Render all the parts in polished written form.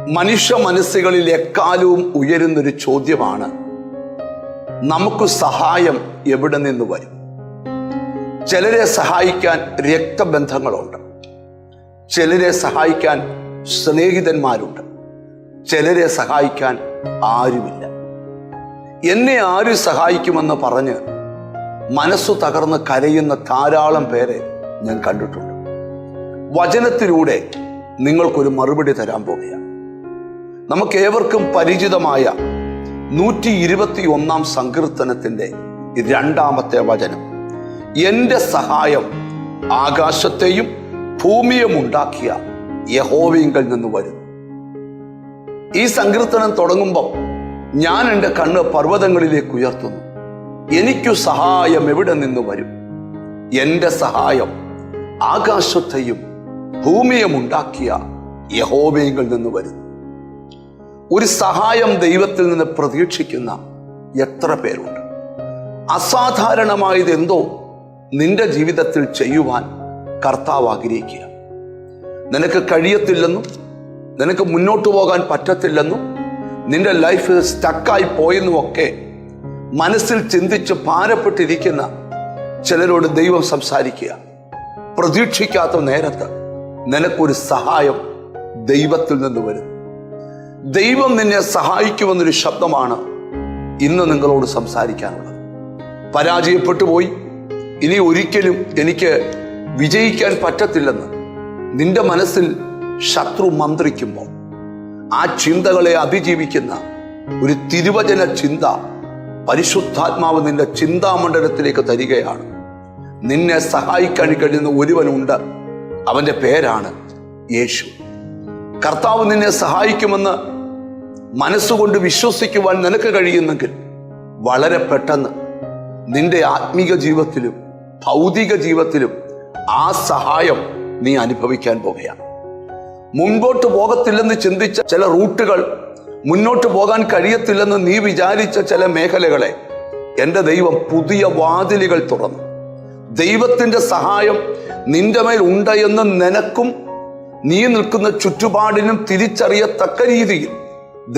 മനുഷ്യ മനസ്സുകളിൽ എക്കാലവും ഉയരുന്നൊരു ചോദ്യമാണ്, നമുക്ക് സഹായം എവിടെ നിന്ന് വരും? ചിലരെ സഹായിക്കാൻ രക്തബന്ധങ്ങളുണ്ട്, ചിലരെ സഹായിക്കാൻ സ്നേഹിതന്മാരുണ്ട്, ചിലരെ സഹായിക്കാൻ ആരുമില്ല. എന്നെ ആര് സഹായിക്കുമെന്ന് പറഞ്ഞ് മനസ്സു തകർന്ന് കരയുന്ന ധാരാളം പേരെ ഞാൻ കണ്ടിട്ടുണ്ട്. വചനത്തിലൂടെ നിങ്ങൾക്കൊരു മറുപടി തരാൻ പോകുകയാണ്. നമുക്കേവർക്കും പരിചിതമായ 121 സങ്കീർത്തനത്തിന്റെ 2-ാമത്തെ വചനം, എന്റെ സഹായം ആകാശത്തെയും ഭൂമിയും ഉണ്ടാക്കിയ യഹോവയിങ്കൽ നിന്ന് വരുന്നു. ഈ സങ്കീർത്തനം തുടങ്ങുമ്പോൾ ഞാൻ എൻ്റെ കണ്ണ് പർവ്വതങ്ങളിലേക്ക് ഉയർത്തുന്നു. എനിക്കു സഹായം എവിടെ നിന്ന് വരും? എന്റെ സഹായം ആകാശത്തെയും ഭൂമിയും ഉണ്ടാക്കിയ യഹോവയിങ്കൽ നിന്ന് വരുന്നു. ഒരു സഹായം ദൈവത്തിൽ നിന്ന് പ്രതീക്ഷിക്കുന്ന എത്ര പേരുണ്ട്? അസാധാരണമായത് എന്തോ നിന്റെ ജീവിതത്തിൽ ചെയ്യുവാൻ കർത്താവ് ആഗ്രഹിക്കുക. നിനക്ക് കഴിയത്തില്ലെന്നും നിനക്ക് മുന്നോട്ട് പോകാൻ പറ്റത്തില്ലെന്നും നിന്റെ ലൈഫ് സ്റ്റക്കായി പോയെന്നുമൊക്കെ മനസ്സിൽ ചിന്തിച്ച് ഭാരപ്പെട്ടിരിക്കുന്ന ചിലരോട് ദൈവം സംസാരിക്കുക. പ്രതീക്ഷിക്കാത്ത നേരത്ത് നിനക്കൊരു സഹായം ദൈവത്തിൽ നിന്ന് വരുന്നു. ദൈവം നിന്നെ സഹായിക്കുമെന്നൊരു ശബ്ദമാണ് ഇന്ന് നിങ്ങളോട് സംസാരിക്കാനുള്ളത്. പരാജയപ്പെട്ടു പോയി, ഇനി ഒരിക്കലും എനിക്ക് വിജയിക്കാൻ പറ്റത്തില്ലെന്ന് നിന്റെ മനസ്സിൽ ശത്രു മന്ത്രിക്കുമ്പോൾ ആ ചിന്തകളെ അതിജീവിക്കുന്ന ഒരു തിരുവചന ചിന്ത പരിശുദ്ധാത്മാവ് നിന്റെ ചിന്താമണ്ഡലത്തിലേക്ക് തരികയാണ്. നിന്നെ സഹായിക്കാൻ കഴിയുന്ന ഒരുവനുണ്ട്, അവന്റെ പേരാണ് യേശു. കർത്താവ് നിന്നെ സഹായിക്കുമെന്ന് മനസ്സുകൊണ്ട് വിശ്വസിക്കുവാൻ നിനക്ക് കഴിയുന്നെങ്കിൽ വളരെ പെട്ടെന്ന് നിന്റെ ആത്മീക ജീവിതത്തിലും ഭൗതിക ജീവിതത്തിലും ആ സഹായം നീ അനുഭവിക്കാൻ പോകുകയാണ്. മുൻപോട്ട് പോകത്തില്ലെന്ന് ചിന്തിച്ച ചില റൂട്ടുകൾ, മുന്നോട്ട് പോകാൻ കഴിയത്തില്ലെന്ന് നീ വിചാരിച്ച ചില മേഖലകളെ എൻ്റെ ദൈവം പുതിയ വാതിലുകൾ തുറന്നു. ദൈവത്തിൻ്റെ സഹായം നിന്റെ മേൽ ഉണ്ട് എന്ന് നിനക്കും നീ നിൽക്കുന്ന ചുറ്റുപാടിനും തിരിച്ചറിയത്തക്ക രീതിയിൽ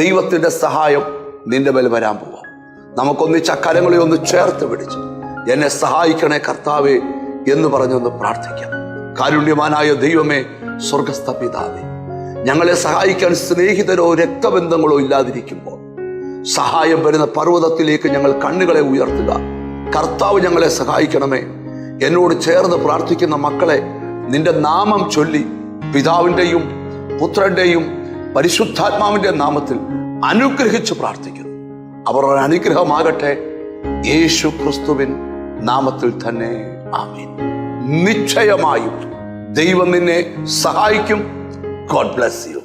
ദൈവത്തിന്റെ സഹായം നിന്റെ മേൽ വരാൻ പോവാം. നമുക്കൊന്നിച്ച് കരങ്ങളെ ഒന്ന് ചേർത്ത് പിടിച്ച് എന്നെ സഹായിക്കണേ കർത്താവേ എന്ന് പറഞ്ഞൊന്ന് പ്രാർത്ഥിക്കാം. കാരുണ്യവാനായ ദൈവമേ, സ്വർഗസ്ഥ പിതാവേ, ഞങ്ങളെ സഹായിക്കാൻ സ്നേഹിതരോ രക്തബന്ധങ്ങളോ ഇല്ലാതിരിക്കുമ്പോൾ സഹായം വരുന്ന പർവ്വതത്തിലേക്ക് ഞങ്ങൾ കണ്ണുകളെ ഉയർത്തുക. കർത്താവ് ഞങ്ങളെ സഹായിക്കണമേ. എന്നോട് ചേർന്ന് പ്രാർത്ഥിക്കുന്ന മക്കളെ നിന്റെ നാമം ചൊല്ലി പിതാവിൻ്റെയും പുത്രന്റെയും പരിശുദ്ധാത്മാവിന്റെ നാമത്തിൽ അനുഗ്രഹിച്ച് പ്രാർത്ഥിക്കുന്നു. അവരുടെ അനുഗ്രഹമാകട്ടെ യേശു ക്രിസ്തുവിൻ നാമത്തിൽ തന്നെ. ആമേൻ. നിശ്ചയമായും ദൈവം നിന്നെ സഹായിക്കും. God bless you.